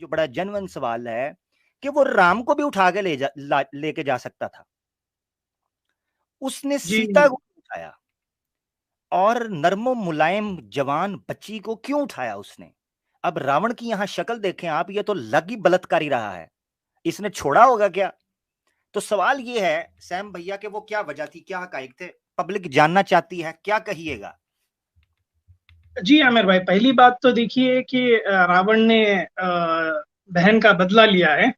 जो बड़ा जेन्युइन सवाल है कि वो राम को भी उठा के लेके जा सकता था, उसने जी सीता को उठाया, और नर्मो मुलायम जवान बच्ची को क्यों उठाया उसने? अब रावण की यहां शक्ल देखें आप, ये तो लग ही बलात्कारी रहा है, इसने छोड़ा होगा क्या? तो सवाल ये है सैम भैया कि वो क्या वजह थी, क्या हकाइक थे, पब्लिक जानना चाहती है, क्या कहिएगा? जी आमिर भाई, पहली बात तो देखिए कि रावण ने बहन का बदला लिया है।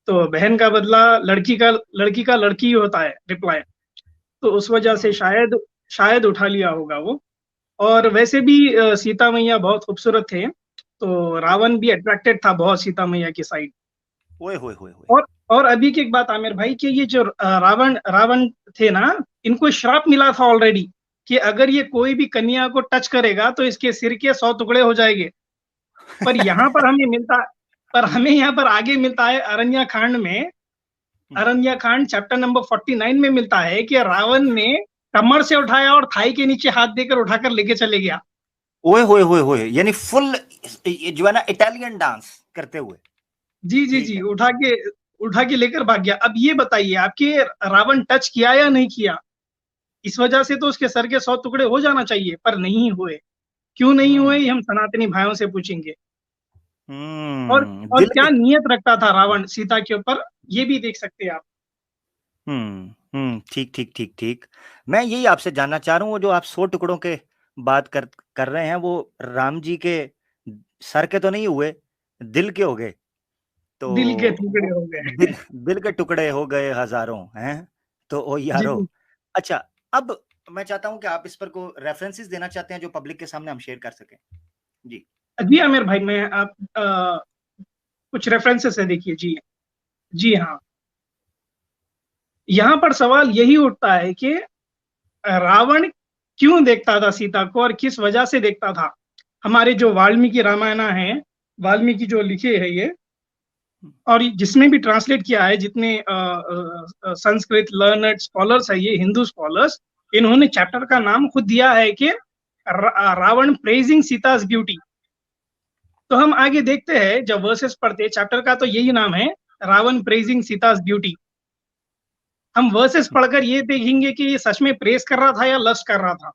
तो बहन का बदला लड़की का लड़की ही होता है रिप्लाई। तो उस वजह से हम्म। शायद शायद उठा लिया होगा वो। और वैसे भी सीता मैया बहुत खूबसूरत थे, तो रावण भी अट्रैक्टेड था बहुत सीता मैया की साइड। ओए होए होए होए। और अभी की एक बात आमिर भाई, कि ये जो रावण रावण थे ना, इनको श्राप मिला था ऑलरेडी कि अगर ये कोई भी कन्या को टच करेगा तो इसके सिर के 100 टुकड़े हो जाएंगे। पर यहाँ पर हमें मिलता पर हमें यहाँ पर आगे मिलता है अरण्या कांड में। अरण्या कांड चैप्टर नंबर 49 में मिलता है कि रावण ने कमर से उठाया और थाई के नीचे हाथ देकर उठाकर लेके चले गया। ओए होए होए होए, यानी फुल जो है ना इटालियन डांस करते हुए। जी जी ठीक जी, है। उठा के लेकर भाग गया। अब ये बताइए आपके, रावण टच किया या नहीं किया? इस वजह से तो उसके सर के 100 टुकड़े हो जाना चाहिए, पर नहीं हुए। क्यों नहीं हुए, हम्म। ये हम सनातनी भाइयों से पूछेंगे। और दिल क्या के। नियत रखता था रावण सीता के ऊपर, ये भी देख सकते हैं आप। ठीक ठीक ठीक ठीक। मैं यही आपसे जानना चाह रहा हूँ, वो जो आप 100 टुकड़ों के बात कर रहे हैं, वो राम जी के सर के तो नहीं हुए, दिल के हो गए। तो दिल के टुकड़े वो हो गए। दिल दिल के टुकड़े हो गए हजारों हैं। तो ओ जी यारो। अच्छा, अब मैं चाहता हूं कि आप इस पर को रेफरेंसेस देना चाहते हैं जो पब्लिक के सामने हम शेयर कर सकें। जी। जी आमिर भाई, मैं आप कुछ रेफरेंसेस है, देखिए जी। जी हाँ, यहाँ पर सवाल यही उठता है कि रावण क्यों देखता था सीता को और किस वजह से देखता था। हमारे जो वाल्मीकि रामायणा है, वाल्मीकि जो लिखे है ये, और जिसने भी ट्रांसलेट किया है, जितने संस्कृत लर्नड स्कॉलर्स है, ये हिंदू स्कॉलर्स, इन्होंने चैप्टर का नाम खुद दिया है कि रावण प्रेजिंग सीताज ब्यूटी। तो हम आगे देखते हैं, जब वर्सेस पढ़ते, चैप्टर का तो यही नाम है, रावण प्रेजिंग सीताज ब्यूटी। हम वर्सेस पढ़कर ये देखेंगे कि ये सच में प्रेस कर रहा था या लस्ट कर रहा था।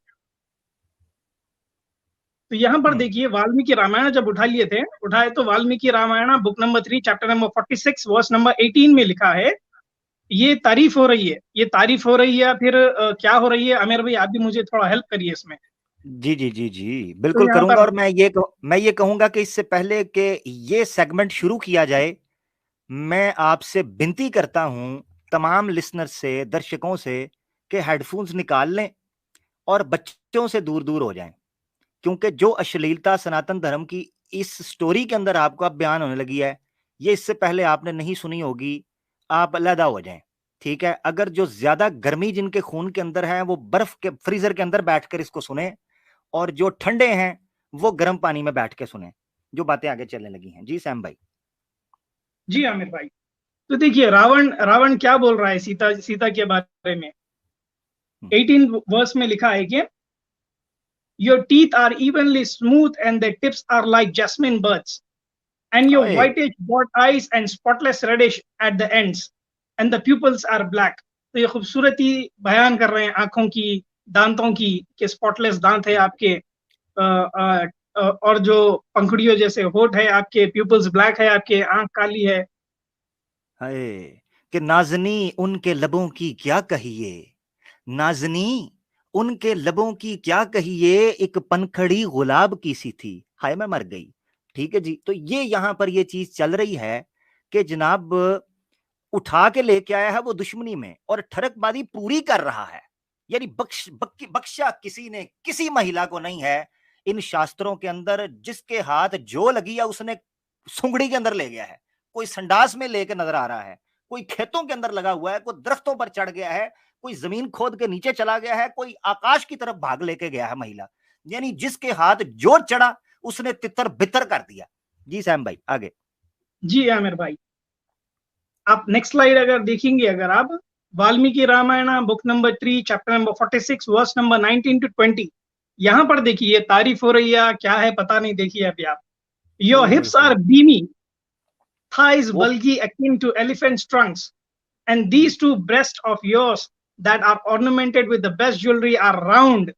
तो यहाँ पर हम्म। देखिए, वाल्मीकि रामायण जब उठाए तो Valmiki Ramayana book number 3 chapter number 46 verse number 18 में लिखा है, ये तारीफ हो रही है। ये तारीफ हो रही है या फिर क्या हो रही है, आमिर भाई आप भी मुझे थोड़ा हेल्प करिए इसमें। जी जी जी जी, तो बिल्कुल यहाँ करूंगा। पर, और मैं ये कहूंगा कि इससे पहले कि ये सेगमेंट शुरू किया जाए, मैं आपसे विनती करता हूं तमाम लिसनर से, दर्शकों से, कि हेडफोन्स निकाल लें और बच्चों से दूर दूर हो जाएं, क्योंकि जो अश्लीलता सनातन धर्म की इस स्टोरी के अंदर आपको अब बयान होने लगी है, ये इससे पहले आपने नहीं सुनी होगी। आप अलहदा हो जाएं, ठीक है? अगर जो ज्यादा गर्मी जिनके खून के अंदर है वो बर्फ के फ्रीजर के अंदर बैठकर इसको सुने, और जो ठंडे हैं वो गर्म पानी में बैठ के सुने, जो बातें आगे चलने लगी हैं। जी सैम भाई। जी आमिर भाई, तो देखिए रावण रावण क्या बोल रहा है सीता सीता के बारे में। हम्म। 18 वर्स में लिखा है कि your teeth are evenly smooth and the tips are like jasmine birds and your ओए। whitish broad eyes and spotless reddish at the ends and the pupils are black। तो ये खूबसूरती बयान कर रहे हैं आंखों की, दांतों की, कि स्पॉटलेस दांत है आपके, और जो पंखुड़ियों जैसे होठ है आपके, प्यूपल्स ब्लैक है आपके, आंख काली है। हाय, कि नाजनी उनके लबों की क्या कहिए, नाजनी उनके लबों की क्या कहिए, एक पनखड़ी गुलाब की सी थी, हाय मैं मर गई। ठीक है जी। तो ये यहां पर ये चीज चल रही है कि जनाब उठा के लेके आया है वो दुश्मनी में, और ठरकबाजी पूरी कर रहा है। यानी बख्शा किसी ने किसी महिला को नहीं है इन शास्त्रों के अंदर। जिसके हाथ जो लगी है उसने सुंगड़ी के अंदर ले गया है, कोई संडास में लेके नजर आ रहा है, कोई खेतों के अंदर लगा हुआ है, कोई दरख्तों पर चढ़ गया है, कोई जमीन खोद के नीचे चला गया है, कोई आकाश की तरफ भाग लेके गया है महिला। यानी जिसके हाथ जो चढ़ा उसने तितर बितर कर दिया। जी सैम भाई आगे। जी आमिर भाई, आप नेक्स्ट स्लाइड अगर देखेंगे, अगर आप Valmiki Ramayana book number 3 chapter number 46 verse number 19 to 20, यहाँ पर देखिए तारीफ हो रही है, क्या है पता नहीं, देखिए अभी आप। Your ओए होए hips होए। are beamy, thighs उफ bulgy akin to elephant's trunks, and these two breasts of yours that are ornamented with the best jewelry are round,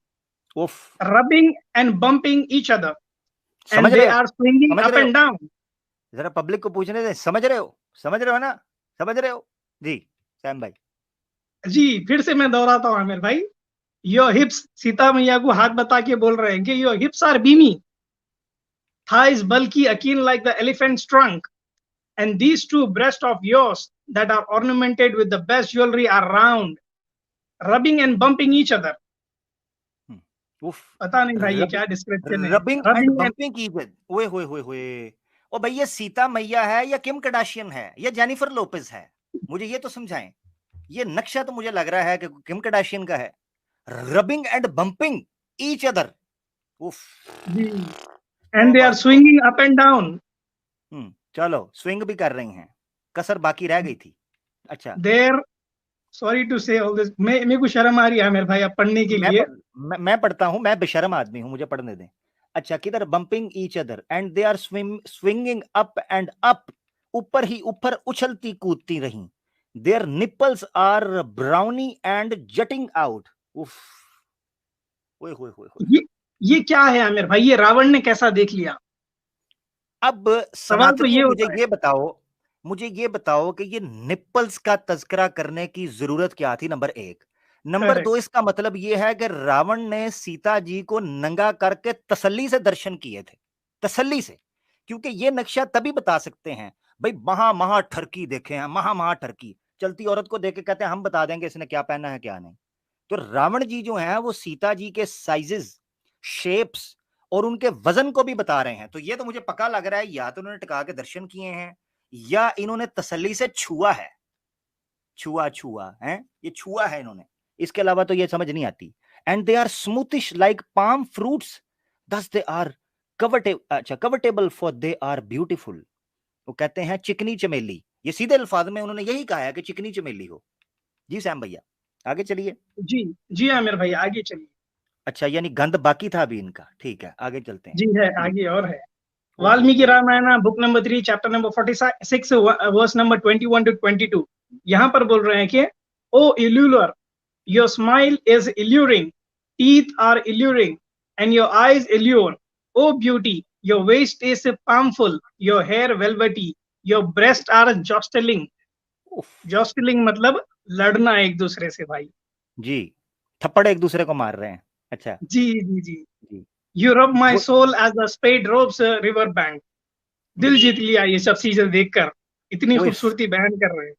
उफ। rubbing and bumping each other, समझ and रहे they हो? are swinging समझ up रहे and हो? down. जरा public को पूछने दें, समझ रहे हो? समझ रहे हो ना? समझ रहे हो? जी, सैम भाई। जी, फिर से मैं दोहराता हूँ आमिर भाई। योर हिप्स, सीता मैया को हाथ बता के बोल रहे हैं कि your hips are beamy, thighs bulky akin like the elephant's trunk, and these two breasts of yours that are ornamented with the best jewelry are round, rubbing and bumping each other. उफ। पता नहीं भाई ये rubbing क्या description है। Rubbing and rubbing and bumping की ओए होए होए होए। ओ भाई, ये सीता मैया है या किम कार्दाशियन है या जेनिफर लोपेज है? मुझे ये तो समझाएं। ये नक्शा तो मुझे लग रहा है कि किम कार्दाशियन का है। Rubbing and bumping each other. उफ। जी, एंड दे तौबा आर तौबा। Swinging up and down. चलो स्विंग भी कर रही हैं, कसर बाकी रह गई थी। अच्छा। देयर, सॉरी टू से ऑल दिस, मैं मेरे को शर्म आ रही है आमिर भाई अब पढ़ने के लिए। मैं पढ़ता हूं, मैं बेशर्म आदमी हूं, मुझे पढ़ने दें। अच्छा, किधर? Bumping each other and they are swinging up and up, ऊपर ही ऊपर उछलती कूदती रहीं। Their nipples are brownie and jutting out. उफ। ओए होए होए होए। ये क्या है आमिर भाई, ये रावण ने कैसा देख लिया? अब सवाल तो ये सनातनियों, मुझे होता है। ये बताओ, मुझे ये बताओ कि ये निप्पल्स का तज़किरा करने की ज़रूरत क्या थी? नंबर 1। Number 2, correct. इसका मतलब ये है कि रावण ने सीता जी को नंगा करके तसल्ली से दर्शन किए थे, तसल्ली से। क्योंकि ये नक्शा तभी बता सकते हैं, भई महा ठरकी देखे हैं, महा ठरकी। चलती औरत को देख के कहते हैं हम बता देंगे इसने क्या पहना है क्या नहीं। तो रावण जी जो हैं वो सीता जी के साइजेस, शेप्स और उनके वजन को भी बता रहे हैं। तो ये तो मुझे पक्का लग रहा है या तो उन्होंने टिका के दर्शन किए हैं या इन्होंने तसल्ली से छुआ है। छुआ है, ये छुआ है इन्होंने। इसके अलावा तो ये समझ नहीं आती। And they are smoothish like palm fruits, thus they are covetable for they are beautiful. वो कहते हैं चिकनी चमेली। ये सीधे अल्फाज में उन्होंने यही कहा है कि चिकनी चमेली हो। जी सैम भैया, आगे चलिए। जी, जी आमिर भाई आगे चलिए। अच्छा, यानी गंद बाकी था अभी इनका। ठीक है, आगे चलते हैं। जी है, जी। आगे और है। ओहो वाल्मीकि हो। Ramayana book number 3 chapter number 46 verse number 21 to 22। यहाँ पर बोल रहे हैं कि ओ इल्यूलर, your smile is alluring, teeth are alluring and your eyes allure. O beauty, your waist is palmful, your hair velvety, your breast are jostling. उफ। Jostling मतलब लड़ना एक दूसरे से भाई। जी, थप्पड़ एक दूसरे को मार रहे हैं। अच्छा। जी जी जी। जी। यू रब माई वो soul as the spade robes river bank. दिल जीत लिया ये सब चीजें देखकर, इतनी उफ। खूबसूरती बयान कर रहे हैं।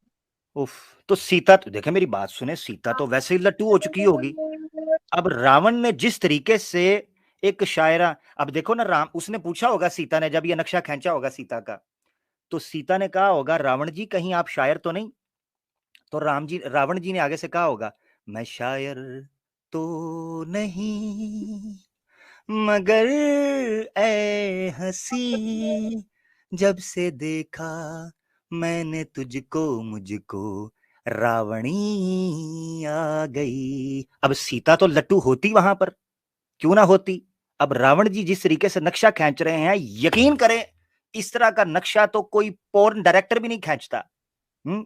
उफ। तो सीता तो देखे, मेरी बात सुने, सीता तो वैसे ही लट्टू हो चुकी होगी। अब रावण ने जिस तरीके से एक शायरा, अब देखो ना, राम उसने पूछा होगा सीता ने, जब ये नक्शा खींचा होगा सीता का, तो सीता ने कहा होगा रावण जी कहीं आप शायर तो नहीं? तो रावण जी ने आगे से कहा होगा मैं शायर तो नहीं, मगर ए हंसी, जब से देखा मैंने तुझको मुझको रावणी आ गई। अब सीता तो लट्टू होती वहां पर, क्यों ना होती। अब रावण जी जिस तरीके से नक्शा खींच रहे हैं, यकीन करें इस तरह का नक्शा तो कोई पोर्न डायरेक्टर भी नहीं खींचता।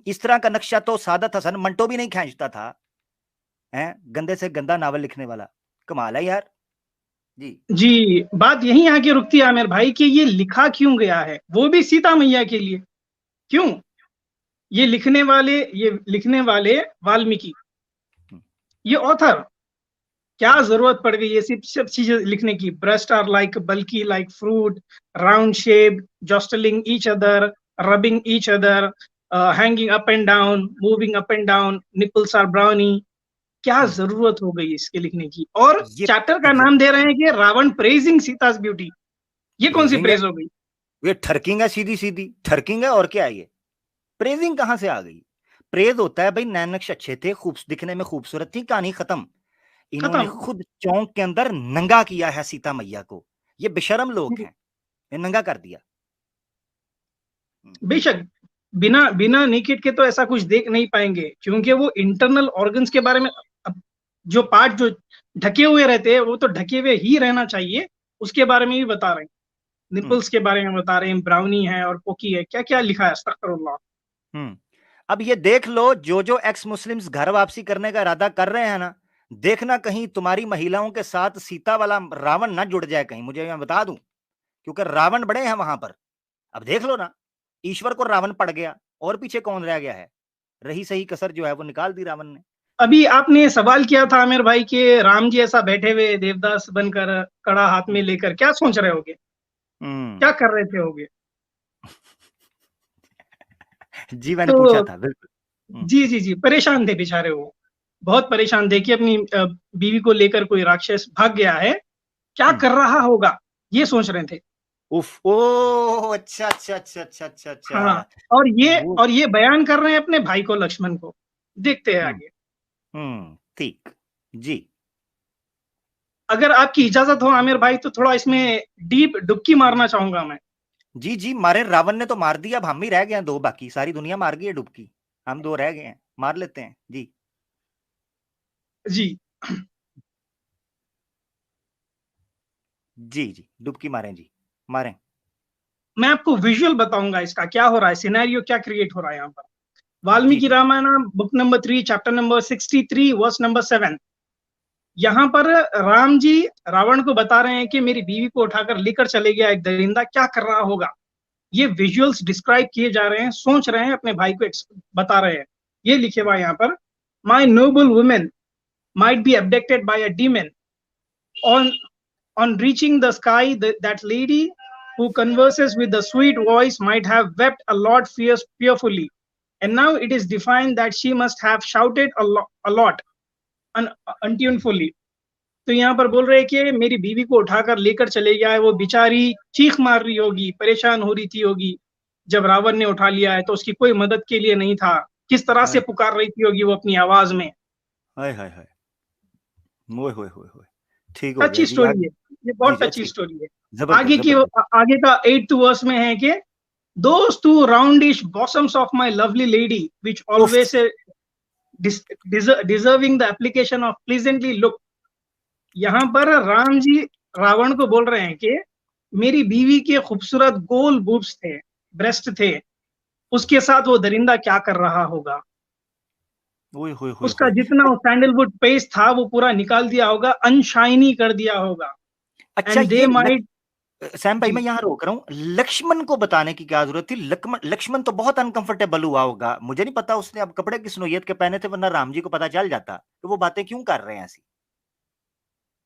इस तरह का नक्शा तो सादत हसन मंटो भी नहीं खींचता था। हैं, गंदे से गंदा नावल लिखने वाला, कमाल है यार। जी। जी, बात यहीं आके रुकती है आमिर भाई कि ये लिखा क्यों गया है, वो भी सीता मैया के लिए। क्यों? ये लिखने वाले वाल्मीकि, ये ऑथर, क्या जरूरत पड़ गई ये सब चीजें लिखने की? ब्रेस्ट आर लाइक बल्कि like fruit, round shape, jostling each other, rubbing each other, hanging up and down, moving up and down, nipples are brownie. क्या जरूरत हो गई इसके लिखने की? और ये चैप्टर का नाम दे रहे हैं कि रावण प्रेजिंग सीता's ब्यूटी। ये कौन सी प्रेजिंग है, प्रेज हो गई? ये ठरकिंग है, सीधी सीधी ठरकिंग है। और क्या है ये? प्रेजिंग कहां से आ गई? प्रेज होता है भाई नैन नक्श अच्छे थे, दिखने में खूबसूरत थी, कहानी खत्म। इन्होंने खत्म। खुद चौक के अंदर नंगा किया है सीता मैया को। ये बेशरम लोग हैं, ये नंगा कर दिया। बेशक, बिना बिना नेकेड के तो ऐसा कुछ देख नहीं पाएंगे, क्योंकि वो इंटरनल ऑर्गन्स के बारे में, जो पार्ट जो ढके हुए रहते हैं वो तो ढके हुए ही रहना चाहिए, उसके बारे में भी बता रहे हैं। निपल्स के बारे में बता रहे हैं, ब्राउनी है और पोकी है, क्या क्या लिखा है, अस्तगफिरुल्लाह। अब ये देख लो, जो जो एक्स मुस्लिम्स घर वापसी करने का इरादा कर रहे हैं ना, देखना कहीं तुम्हारी महिलाओं के साथ सीता वाला रावण ना जुड़ जाए कहीं, मुझे मैं बता दूं, क्योंकि रावण बड़े हैं वहां पर। अब देख लो ना, ईश्वर को रावण पड़ गया, और पीछे कौन रह गया है? रही सही कसर जो है वो निकाल दी रावण ने। अभी आपने सवाल किया था आमिर भाई के राम जी ऐसा बैठे हुए देवदास बनकर, कड़ा हाथ में लेकर, क्या सोच रहे होगे, क्या कर रहे थे होगे? जी मैंने पूछा तो था, बिल्कुल। जी जी जी, परेशान थे बेचारे, वो बहुत परेशान थे कि अपनी बीवी को लेकर कोई राक्षस भाग गया है, क्या कर रहा होगा, ये सोच रहे थे। उफ, ओ अच्छा अच्छा अच्छा अच्छा अच्छा हाँ, अच्छा। वो और ये बयान कर रहे हैं अपने भाई को, लक्ष्मण को। देखते हैं आगे। ठीक जी। अगर आपकी इजाजत हो आमिर भाई, तो थोड़ा इसमें डीप डुबकी मारना चाहूंगा मैं। जी जी मारे, रावण ने तो मार दिया, अब हम ही रह गए हैं दो, बाकी सारी दुनिया मार गई है डुबकी, हम दो रह गए हैं, मार लेते हैं जी। जी जी जी डुबकी मारें जी, मारें। मैं आपको विजुअल बताऊंगा इसका क्या हो रहा है, सिनेरियो क्या क्रिएट हो रहा है यहाँ पर। जी Valmiki ji Ramayana book number 3 chapter number 63 verse number 7। यहाँ पर राम जी रावण को बता रहे हैं कि मेरी बीवी को उठाकर लेकर चले गया एक दरिंदा, क्या कर रहा होगा। ये विजुअल्स डिस्क्राइब किए जा रहे हैं, सोच रहे हैं, अपने भाई को बता रहे हैं। ये लिखे हुआ है यहाँ पर, my noble women might be abducted by a demon. On reaching the sky, that lady who converses with the sweet voice might have wept a lot fearfully. And now it is defined that she must have shouted a lot untunefully. तो यहाँ पर बोल रहे हैं कि मेरी बीवी को उठाकर लेकर चले गया है, वो बेचारी चीख मार रही होगी, परेशान हो रही थी होगी। जब रावण ने उठा लिया है तो उसकी कोई मदद के लिए नहीं था, किस तरह से हाय पुकार रही थी होगी वो अपनी आवाज में। हाय हाय हाय, मोए होए होए होए, ठीक हो गया टची जी, स्टोरी आगे। है, ये जी बहुत जी टची अच्छी, स्टोरी है। जबरदस्त जबरदस्त। आगे का 8th वर्स में है कि those two roundish bosoms of my lovely lady which उफ, always deserving the application of pleasantly look। यहाँ पर राम जी रावण को बोल रहे हैं कि मेरी बीवी के खूबसूरत गोल बूब्स थे, ब्रेस्ट थे, उसके साथ वो दरिंदा क्या कर रहा होगा। ओए होए होए उसका होए। जितना सैंडलवुड पेस्ट था वो पूरा निकाल दिया होगा, अनशाइनी कर दिया होगा। अच्छा एंड दे ये माइट। सैम भाई, जी मैं यहाँ रोक रहा हूँ, लक्ष्मण को बताने की क्या जरूरत थी? लक्ष्मण तो बहुत अनकंफर्टेबल हुआ होगा, मुझे नहीं पता उसने अब कपड़े किस नोयत के पहने थे, वरना राम जी को पता चल जाता, तो वो बातें क्यों कर रहे हैं ऐसी,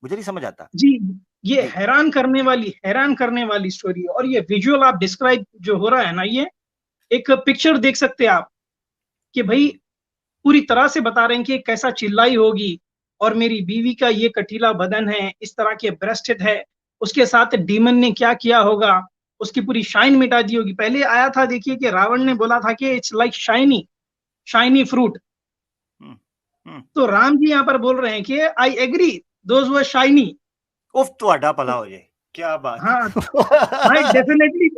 मुझे नहीं समझ आता। जी, ये जी हैरान करने वाली स्टोरी है। और ये विजुअल आप डिस्क्राइब जो हो रहा है ना, ये एक पिक्चर देख सकते हैं आप कि भाई पूरी तरह से बता रहे हैं कि कैसा चिल्लाई होगी, और मेरी बीवी का ये कटीला बदन है, इस तरह के ब्रेस्टेड है, उसके साथ डीमन ने क्या किया होगा, उसकी पूरी शाइन मिटा दी होगी। पहले आया था, देखिए कि रावण ने बोला था कि it's like shiny shiny fruit. Hmm, hmm. तो राम जी यहाँ पर बोल रहे हैं कि I agree, those were shiny. उफ, ਤੁਹਾਡਾ भला हो जाए, क्या बात। हाँ, might definitely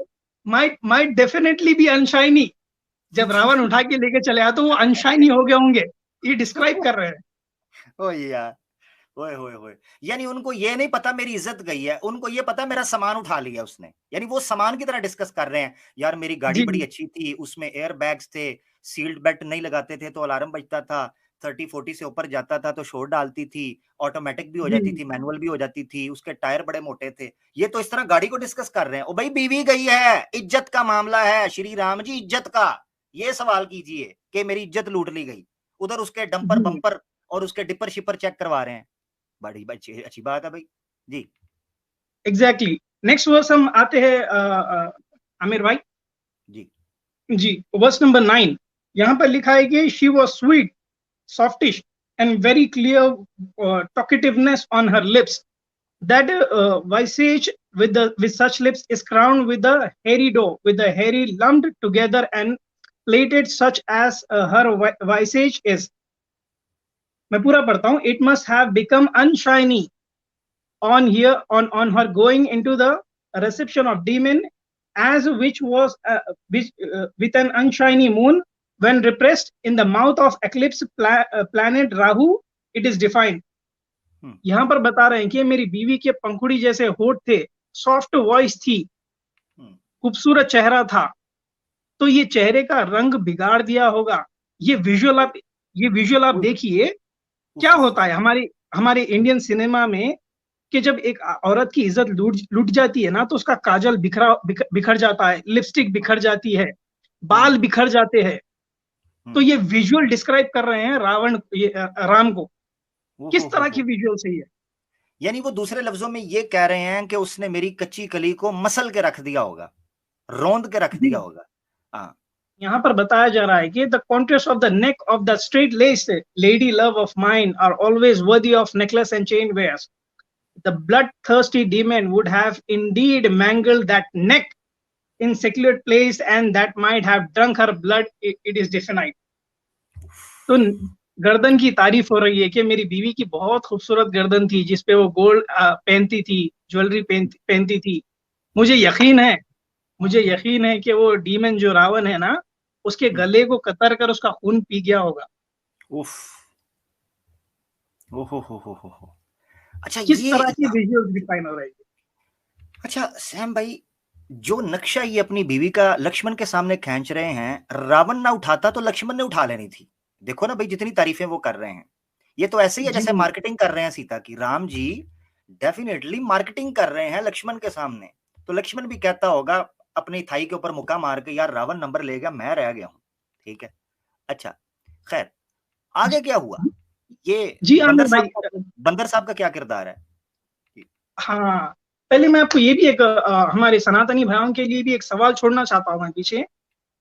might definitely be unshiny. जब रावण उठा के लेके चले आया तो वो अनशाइनी हो गए होंगे, ये डिस्क्राइब कर रहे हैं। ओ यार, ओए होए होए, यानी उनको ये नहीं पता मेरी इज्जत गई है, उनको ये पता मेरा सामान उठा लिया उसने, यानी वो सामान की तरह डिस्कस कर रहे हैं। यार मेरी गाड़ी जी बड़ी जी अच्छी थी, उसमें एयर बैग्स थे, सील्ड बेल्ट नहीं लगाते थे तो अलार्म बजता था, 30-40 से ऊपर जाता था तो शोर डालती थी, ऑटोमेटिक भी हो जी जाती थी, मैनुअल भी हो जाती थी, उसके टायर बड़े मोटे थे। ये तो इस तरह गाड़ी को डिस्कस कर रहे हैं। ओ भाई, बीवी गई है, इज्जत का मामला है, श्री राम जी इज्जत का ये सवाल कीजिए कि मेरी इज्जत लूट ली गई, उधर उसके डंपर जी बम्पर और उसके डिपर शिपर चेक करवा रहे हैं। बड़ी अच्छी अच्छी बात है भाई जी। एग्जैक्टली। नेक्स्ट वर्स हम आते हैं आमिर भाई। जी जी, वर्स नंबर 9। यहाँ पर लिखा है कि she was sweet, softish, and very clear talkativeness on her lips. That visage with such lips is crowned with a hairy doe, with a hairy lumped together and plaited such as her visage is. मैं पूरा पढ़ता हूँ। It must have become unshiny on her going into the reception of demon, as which was with an unshiny moon when repressed in the mouth of eclipse planet Rahu, it is defined। यहाँ पर बता रहे हैं कि मेरी बीवी के पंखुड़ी जैसे होठ थे, सॉफ्ट वॉइस थी, खूबसूरत चेहरा था, तो ये चेहरे का रंग बिगाड़ दिया होगा। ये विजुअल आप देखिए, क्या होता है हमारे हमारे इंडियन सिनेमा में कि जब एक औरत की इज्जत लूट जाती है ना, तो उसका काजल बिखर जाता है, लिपस्टिक बिखर जाती है, बाल बिखर जाते हैं। तो ये विजुअल डिस्क्राइब कर रहे हैं राम को, किस तरह की विजुअल सही है। यानी वो दूसरे लफ्जों में ये कह रहे हैं कि उसने मेरी कच्ची कली को मसल के रख दिया होगा, रौंद के रख दिया जी, होगा। हाँ, यहाँ पर बताया जा रहा है कि the contrast of the neck of the straight less lady love of mine are always worthy of necklace and chain wears. The bloodthirsty demon would have indeed mangled that neck in secluded place, and that might have drunk her blood. It is definite. तो गर्दन की तारीफ हो रही है कि मेरी बीवी की बहुत खूबसूरत गर्दन थी, जिसपे वो गोल्ड पहनती थी, ज्वेलरी पहनती थी। मुझे यकीन है मुझे यकीन है कि वो डीमन जो रावण है ना, उसके गले को कतर कर उसका खून पी गया होगा। उफ, ओहो हो। अच्छा किस ये तरह की विजुअल्स डिफाइन हो रही है। अच्छा सैम भाई, जो नक्शा ये अपनी बीवी का लक्ष्मण के सामने खींच रहे हैं, रावण ना उठाता तो लक्ष्मण ने उठा लेनी थी। देखो ना भाई, जितनी तारीफें वो कर रहे हैं, ये तो ऐसे ही है जी जैसे मार्केटिंग कर रहे हैं सीता की। राम जी डेफिनेटली मार्केटिंग कर रहे हैं लक्ष्मण के सामने। तो लक्ष्मण भी कहता होगा अपनी थाई के ऊपर मुक्का मार के, यार रावण नंबर ले गया, मैं रह गया हूं। ठीक है, अच्छा, खैर आगे क्या हुआ? ये जी आमिर भाई। बंदर साहब का क्या किरदार है? हाँ, पहले मैं आपको ये भी एक हमारे सनातनी भाइयों के लिए भी एक सवाल छोड़ना चाहता हूँ मैं पीछे,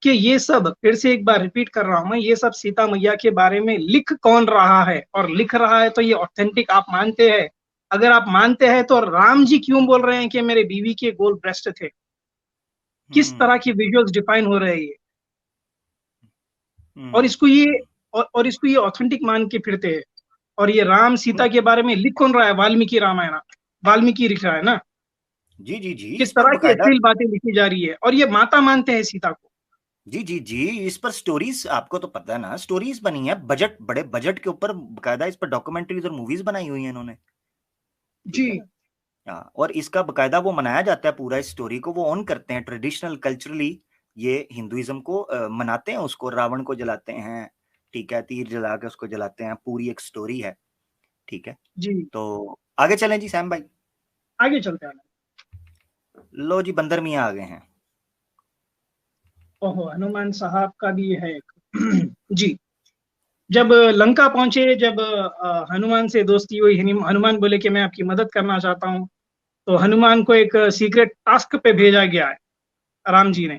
कि ये सब फिर से एक बार रिपीट कर रहा हूँ मैं, ये सब सीता मैया के बारे में लिख कौन रहा है, और लिख रहा है तो ये ऑथेंटिक आप मानते हैं? अगर आप मानते हैं तो राम जी क्यों बोल रहे हैं कि मेरे बीवी के गोल ब्रेस्ट थे? किस तरह की विजुअल्स डिफाइन हो रहे हैं और इसको ये और इसको ये ऑथेंटिक मान के फिरते हैं। और ये राम सीता के बारे में लिख कौन रहा है? वाल्मीकि रामायण, वाल्मीकि लिख रहा है ना। जी जी जी, किस इस पर तरह की बकायदा, अश्लील बातें लिखी जा रही है, और ये माता मानते हैं सीता को। जी जी जी, इस पर स्टोरीज, आपको तो पता है ना, स्टोरीज बनी है, बजट, बड़े बजट के ऊपर बकायदा इस पर डॉक्यूमेंट्रीज और मूवीज बनाई हुई हैं इन्होंने। जी ठीक है ना? हाँ, और इसका बकायदा वो मनाया जाता है, पूरा इस स्टोरी को वो ऑन करते हैं ट्रेडिशनल कल्चरली। ये हिंदुइज्म को मनाते हैं, उसको रावण को जलाते हैं, ठीक है, तीर जला के उसको जलाते हैं, पूरी एक स्टोरी है। ठीक है, जी, तो आगे चलें जी सैम भाई। आगे चलते हैं। लो जी, बंदर मियाँ आ गए हैं। ओहो, हनुमान साहब का भी है एक जी। जब लंका पहुंचे, जब हनुमान से दोस्ती हुई, हनुमान बोले कि मैं आपकी मदद करना चाहता हूँ। तो हनुमान को एक सीक्रेट टास्क पे भेजा गया है राम जी ने।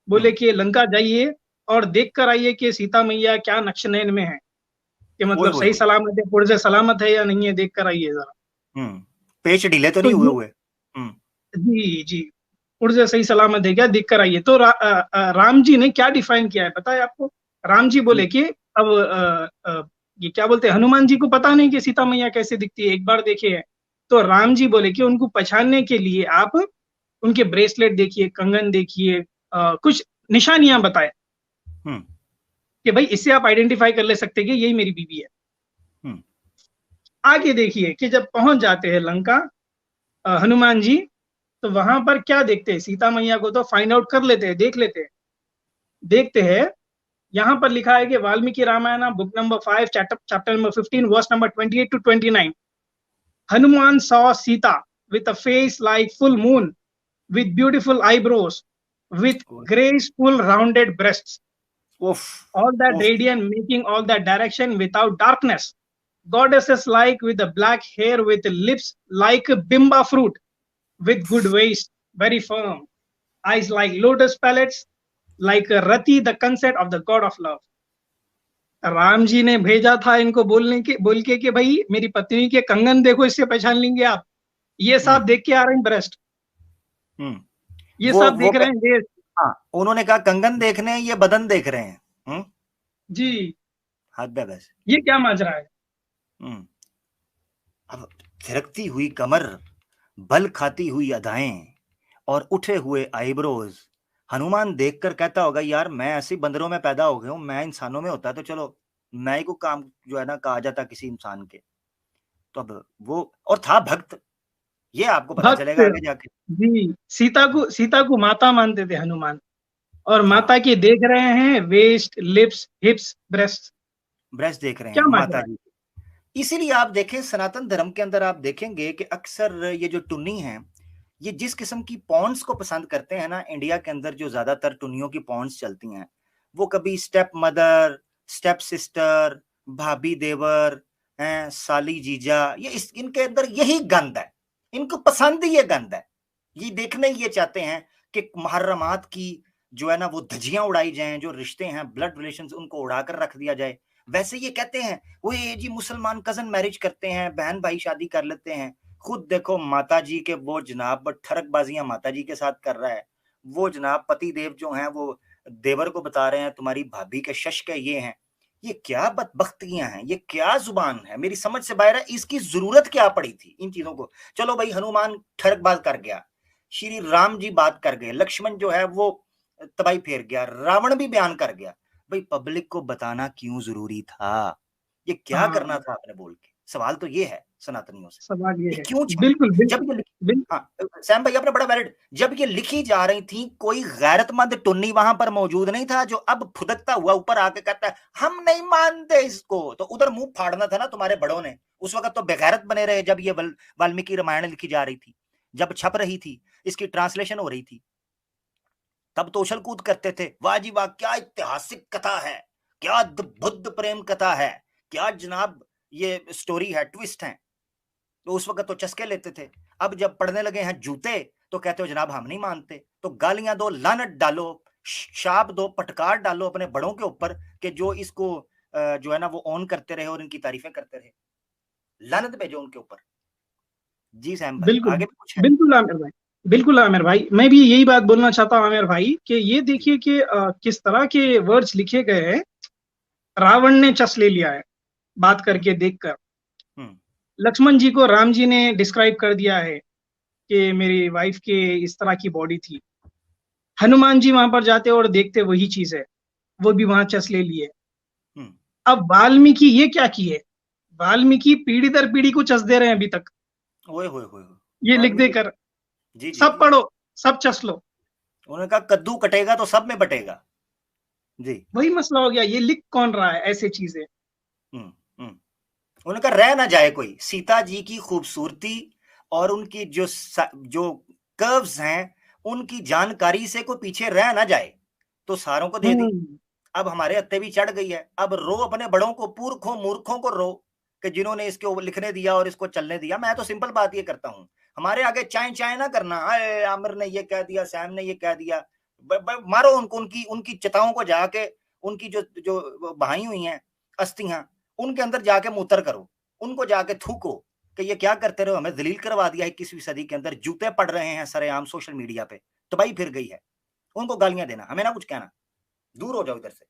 बोले कि लंका जाइए और देख कर आइए कि सीता मैया क्या नक्श नयन में है, कि ओए मतलब होए सही होए। सलामत है, पुर्जे सलामत है या नहीं है, देख कर आइए जरा। पेच ढीले तो तो नहीं हुए ये हुए? जी जी, पुर्जे सही सलामत है क्या, देख कर आइए। तो राम जी ने क्या डिफाइन किया है पता है आपको? राम जी बोले जी। कि अब ये क्या बोलते हैं, हनुमान जी को पता नहीं कि सीता मैया कैसे दिखती है, एक बार देखे है। तो राम जी बोले कि उनको पहचानने के लिए आप उनके ब्रेसलेट देखिए, कंगन देखिए, कुछ निशानियां बताए हम्म कि भाई इससे आप आइडेंटिफाई कर ले सकते हैं कि यही मेरी बीवी है। हम्म आगे देखिए कि जब पहुंच जाते हैं लंका हनुमान जी, तो वहां पर क्या देखते हैं, सीता मैया को तो फाइंड आउट कर लेते हैं, देख लेते हैं। देखते हैं, यहाँ पर लिखा है कि Valmiki Ramayana book number 5 chapter number 15 verse number 28 to 29। Hanuman saw Sita with a face like full moon, with beautiful eyebrows, with graceful rounded breasts, उफ all that उफ। radiant, making all that direction without darkness. Goddesses like with the black hair, with lips like bimba fruit, with good waist, very firm, eyes like lotus palettes, like Rati, the consent of the god of love. Ram ji ने भेजा था इनको बोल के कि भाई मेरी पत्नी के कंगन देखो, इससे पहचान लेंगे आप। ये हम्म सब देख के आ रहे हैं ब्रेस्ट, हम्म ये वो सब वो देख रहे हैं देश। हाँ, उन्होंने कहा कंगन देखने हैं, ये बदन देख रहे हैं। जी, हद है बस। ये क्या माजरा है। हम्म अब थिरकती हुई कमर, बल खाती हुई अदाएं और उठे हुए आईब्रोज, हनुमान देखकर कहता होगा यार मैं ऐसे बंदरों में पैदा हो गया हूं, मैं इंसानों में होता तो चलो मैं ही को काम जो है ना कहा जाता किसी इंसान के। तो अब वो और था भक्त, ये आपको पता भक्त, चलेगा आगे जाके। जी, सीता को माता मानते थे हनुमान, और हाँ, माता के देख रहे हैं waist, lips, hips, breast, brush देख रहे क्या हैं माता माजरा है? जी। इसीलिए आप देखें सनातन धर्म के अंदर आप देखेंगे कि अक्सर ये जो टुन्नी हैं, ये जिस किस्म की पॉन्स को पसंद करते हैं ना, इंडिया के अंदर जो ज्यादातर टुन्नियों की पॉन्स चलती हैं, वो कभी स्टेप मदर, स्टेप सिस्टर, भाभी देवर, हैं साली जीजा, ये इनके अंदर यही गंद है, इनको पसंद ही ये गंद है। ये देखने ये चाहते हैं कि मुहर्रमात की जो है ना वो धज्जियां उड़ाई जाएं, जो रिश्ते हैं ब्लड रिलेशंस उनको उड़ाकर रख दिया जाए। वैसे ये कहते हैं वो ये जी मुसलमान कजन मैरिज करते हैं, बहन भाई शादी कर लेते हैं। खुद देखो माता जी के वो जनाब ठरकबाजियां माता जी के साथ कर रहा है, वो जनाब पति देव जो हैं वो देवर को बता रहे हैं तुम्हारी भाभी के शश के ये हैं। ये क्या बदबख्तियां हैं, ये क्या जुबान है, मेरी समझ से बाहर है। इसकी जरूरत क्या पड़ी थी इन चीजों को? चलो भाई हनुमान ठरकबाज कर गया, श्री राम जी बात कर गए, लक्ष्मण जो है वो तबाही फेर गया, रावण भी बयान कर गया। भाई पब्लिक को बताना क्यों जरूरी था? ये क्या करना हाँ, था आपने बोल के? सवाल तो ये है सनातनियों से, सवाल ये ये है। क्यों छोड़ी? बिल्कुल, जब बिल्कुल, ये बिल हाँ, सैम भाई आपने बड़ा वैलिड, जब ये लिखी जा रही थी कोई गैरतमंद टुन्नी वहां पर मौजूद नहीं था जो अब फुदकता हुआ ऊपर आके कहता है हम नहीं मानते इसको। तो उधर मुंह फाड़ना था ना तुम्हारे बड़ों ने, उस वक्त तो बेगैरत बने रहे जब ये वाल्मीकि रामायण लिखी जा रही थी, जब छप रही थी, इसकी ट्रांसलेशन हो रही थी, तब तो उछल कूद करते थे, वाह जी वाह क्या ऐतिहासिक कथा है, क्या बुद्ध प्रेम कथा है, क्या जनाब ये स्टोरी है, ट्विस्ट है। तो उस वक्त तो चस्के लेते थे। अब जब पढ़ने लगे हैं जूते तो कहते हो जनाब हम नहीं मानते। तो गालियां दो, लानत डालो, शाप दो, पटकार डालो अपने बड़ों के ऊपर कि जो इसको जो है ना वो ऑन करते रहे और इनकी तारीफें करते रहे, लानत भेजो उनके ऊपर। जी सैम भाई बिल्कुल, आगे भी कुछ है? बिल्कुल आमिर भाई, बिल्कुल आमिर भाई, मैं भी यही बात बोलना चाहता हूँ आमिर भाई कि ये जी। देखिए कि किस तरह के वर्ड्स लिखे गए हैं। रावण ने चस ले लिया है बात हम्म करके देखकर। हम्म लक्ष्मण जी को राम जी ने डिस्क्राइब कर दिया है कि मेरी वाइफ के इस तरह की बॉडी थी। हनुमान जी वहां पर जाते और देखते वही चीज है, वो भी वहां चस ले लिए। हम्म अब वाल्मीकि ये क्या किए, वाल्मीकि पीढ़ी दर पीढ़ी को चस दे रहे हैं अभी तक, ओए होए होए होए। ये लिख वाल्मीकि, देकर जी जी सब जी। पढ़ो, सब चस लो। उन्होंने कहा कद्दू कटेगा तो सब में बटेगा। जी। वही मसला हो गया, ये लिख कौन रहा है ऐसे चीजें। हम्म हम्म उनका रह ना जाए कोई, सीता जी की खूबसूरती और उनकी जो कर्व्स हैं उनकी जानकारी से कोई पीछे रह ना जाए, तो सारों को दे दी। हम्म अब हमारे हत्ते भी चढ़ गई है, अब रो अपने बड़ों को, पुरखों मूर्खों को रो कि जिन्होंने इसके ऊपर लिखने दिया और इसको चलने दिया। मैं तो सिंपल बात ये करता हूं, हमारे आगे चाय चाय ना करना, अरे आमिर ने ये कह दिया, सैम ने ये कह दिया। मारो उनको, उनकी उनकी चिताओं को जाके, उनकी जो जो बहाई हुई हैं अस्थियां, उनके अंदर जाके मूत्र करो, उनको जाके थूको कि ये क्या करते रहो, हमें दलील करवा दिया 21वीं सदी के अंदर, जूते पड़ रहे हैं सरेआम सोशल मीडिया पे, तबाही फिर गई है। उनको गालियां देना, हमें ना कुछ कहना, दूर हो जाओ इधर से।